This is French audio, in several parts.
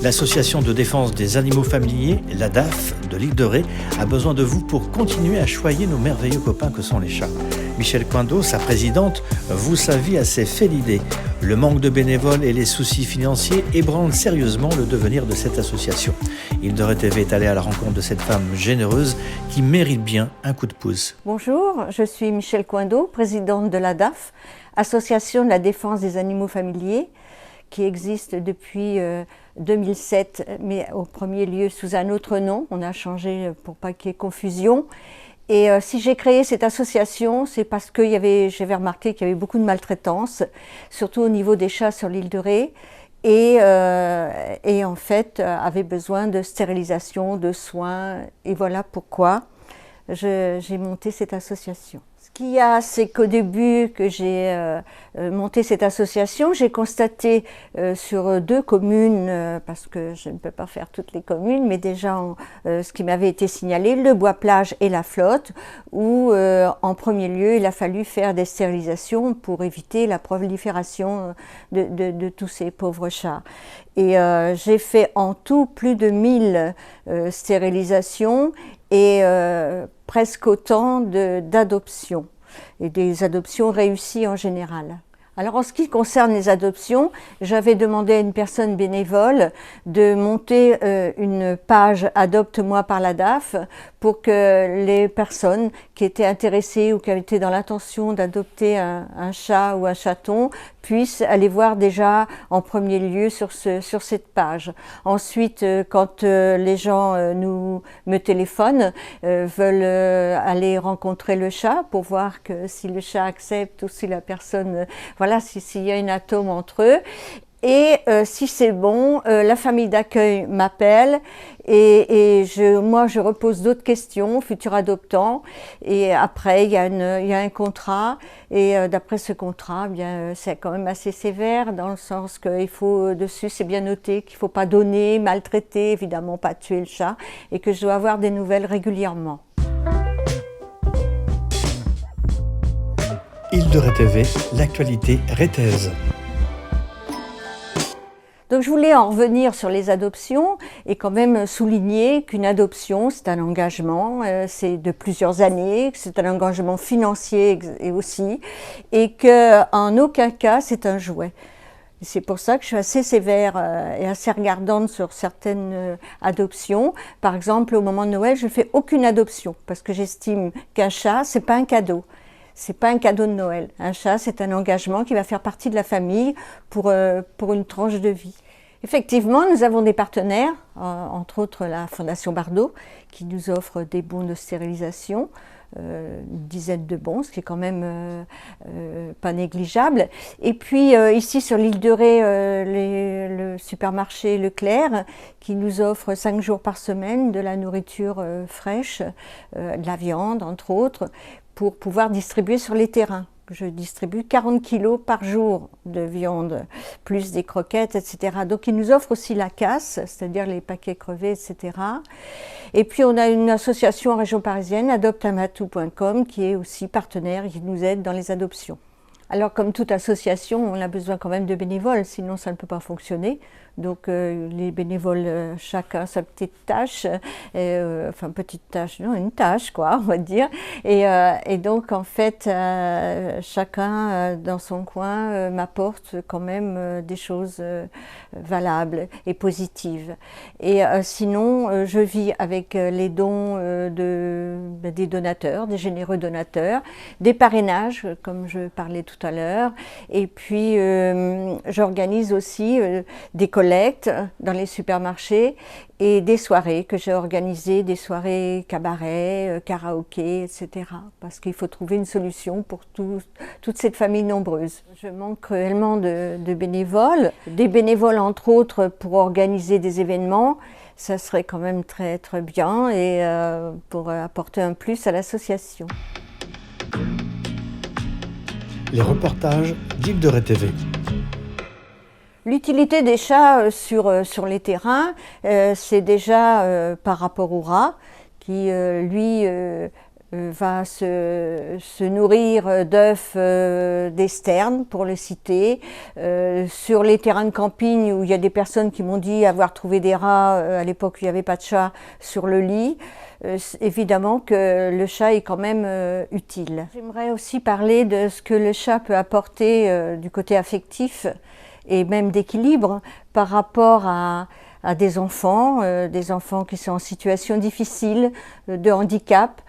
L'association de défense des animaux familiers, l'ADAF de l'île de Ré, a besoin de vous pour continuer à choyer nos merveilleux copains que sont les chats. Michèle Coindeau, sa présidente, voue sa vie à ses félidés. Le manque de bénévoles et les soucis financiers ébranlent sérieusement le devenir de cette association. Île de Ré TV est allée à la rencontre de cette femme généreuse qui mérite bien un coup de pouce. Bonjour, je suis Michèle Coindeau, présidente de l'ADAF, Association de la défense des animaux familiers, qui existe depuis 2007, mais au premier lieu sous un autre nom. On a changé pour pas qu'il y ait confusion. Et si j'ai créé cette association, c'est parce que j'avais remarqué qu'il y avait beaucoup de maltraitance, surtout au niveau des chats sur l'île de Ré, et en fait avait besoin de stérilisation, de soins, et voilà pourquoi j'ai monté cette association. Ce qu'il y a, c'est qu'au début que j'ai monté cette association, j'ai constaté sur 2 communes, parce que je ne peux pas faire toutes les communes, mais déjà ce qui m'avait été signalé, le Bois-Plage et la Flotte, où en premier lieu, il a fallu faire des stérilisations pour éviter la prolifération de tous ces pauvres chats. Et j'ai fait en tout plus de 1000 stérilisations et presque autant d'adoptions, et des adoptions réussies en général. Alors en ce qui concerne les adoptions, j'avais demandé à une personne bénévole de monter une page « Adopte-moi » par l'ADAF pour que les personnes qui étaient intéressées ou qui étaient dans l'intention d'adopter un chat ou un chaton puissent aller voir déjà en premier lieu sur cette page. Ensuite, quand les gens me téléphonent, veulent aller rencontrer le chat pour voir que si le chat accepte ou si la personne... Voilà, s'il y a une atome entre eux. Et si c'est bon, la famille d'accueil m'appelle et moi je repose d'autres questions, futurs adoptants. Et après, il y a un contrat. Et d'après ce contrat, bien, c'est quand même assez sévère dans le sens qu'il faut, dessus, c'est bien noté qu'il ne faut pas donner, maltraiter, évidemment pas tuer le chat, et que je dois avoir des nouvelles régulièrement. Île de Ré TV, l'actualité rétaise. Donc je voulais en revenir sur les adoptions et quand même souligner qu'une adoption, c'est un engagement, c'est de plusieurs années, c'est un engagement financier aussi, et qu'en aucun cas c'est un jouet. C'est pour ça que je suis assez sévère et assez regardante sur certaines adoptions. Par exemple, au moment de Noël, je ne fais aucune adoption parce que j'estime qu'un chat, c'est pas un cadeau. C'est pas un cadeau de Noël. Un chat, c'est un engagement qui va faire partie de la famille pour une tranche de vie. Effectivement, nous avons des partenaires, entre autres la Fondation Bardot, qui nous offre des bons de stérilisation, une dizaine de bons, ce qui est quand même pas négligeable. Et puis ici sur l'île de Ré, le supermarché Leclerc, qui nous offre 5 jours par semaine de la nourriture fraîche, de la viande entre autres, pour pouvoir distribuer sur les terrains. Je distribue 40 kilos par jour de viande, plus des croquettes, etc. Donc ils nous offrent aussi la casse, c'est-à-dire les paquets crevés, etc. Et puis on a une association en région parisienne, adoptamatou.com, qui est aussi partenaire et qui nous aide dans les adoptions. Alors comme toute association, on a besoin quand même de bénévoles, sinon ça ne peut pas fonctionner. Donc les bénévoles, chacun sa petite tâche, enfin petite tâche, non, une tâche quoi, on va dire. Et donc en fait, chacun dans son coin m'apporte quand même des choses valables et positives. Et sinon, je vis avec les dons des donateurs, des généreux donateurs, des parrainages, comme je parlais tout à l'heure. Et puis j'organise aussi des collectes dans les supermarchés et des soirées que j'ai organisées, des soirées cabaret, karaoké, etc. Parce qu'il faut trouver une solution pour toute cette famille nombreuse. Je manque cruellement de bénévoles, des bénévoles entre autres pour organiser des événements. Ça serait quand même très très bien et pour apporter un plus à l'association. Les reportages d'Île de Ré TV. L'utilité des chats sur les terrains, c'est déjà par rapport au rat, qui lui va se nourrir d'œufs des sternes, pour le citer. Sur les terrains de camping où il y a des personnes qui m'ont dit avoir trouvé des rats à l'époque où il n'y avait pas de chat sur le lit, évidemment que le chat est quand même utile. J'aimerais aussi parler de ce que le chat peut apporter du côté affectif et même d'équilibre par rapport à des enfants qui sont en situation difficile, de handicap.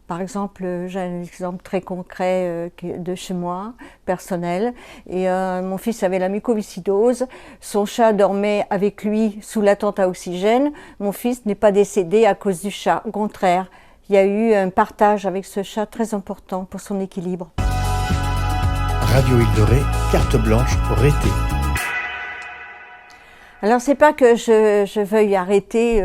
Par exemple, j'ai un exemple très concret de chez moi, personnel. Et mon fils avait la mucoviscidose. Son chat dormait avec lui sous la tente à oxygène. Mon fils n'est pas décédé à cause du chat. Au contraire, il y a eu un partage avec ce chat très important pour son équilibre. Radio Île de Ré, carte blanche pour été. Alors c'est pas que je veuille arrêter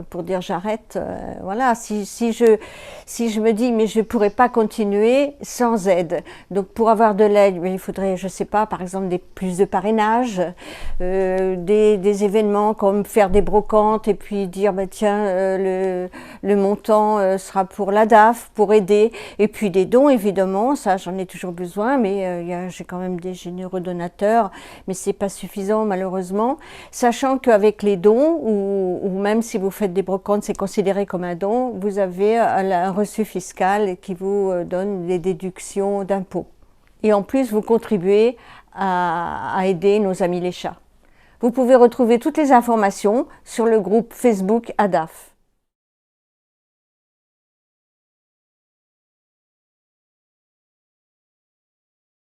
pour dire j'arrête, voilà. Si je me dis mais je pourrais pas continuer sans aide. Donc pour avoir de l'aide, il faudrait, je sais pas, par exemple plus de parrainage, des événements comme faire des brocantes et puis dire bah tiens le montant sera pour la DAF pour aider, et puis des dons évidemment, ça j'en ai toujours besoin, mais j'ai quand même des généreux donateurs, mais c'est pas suffisant malheureusement. Sachant qu'avec les dons, ou même si vous faites des brocantes, c'est considéré comme un don, vous avez un reçu fiscal qui vous donne des déductions d'impôts. Et en plus, vous contribuez à aider nos amis les chats. Vous pouvez retrouver toutes les informations sur le groupe Facebook ADAF.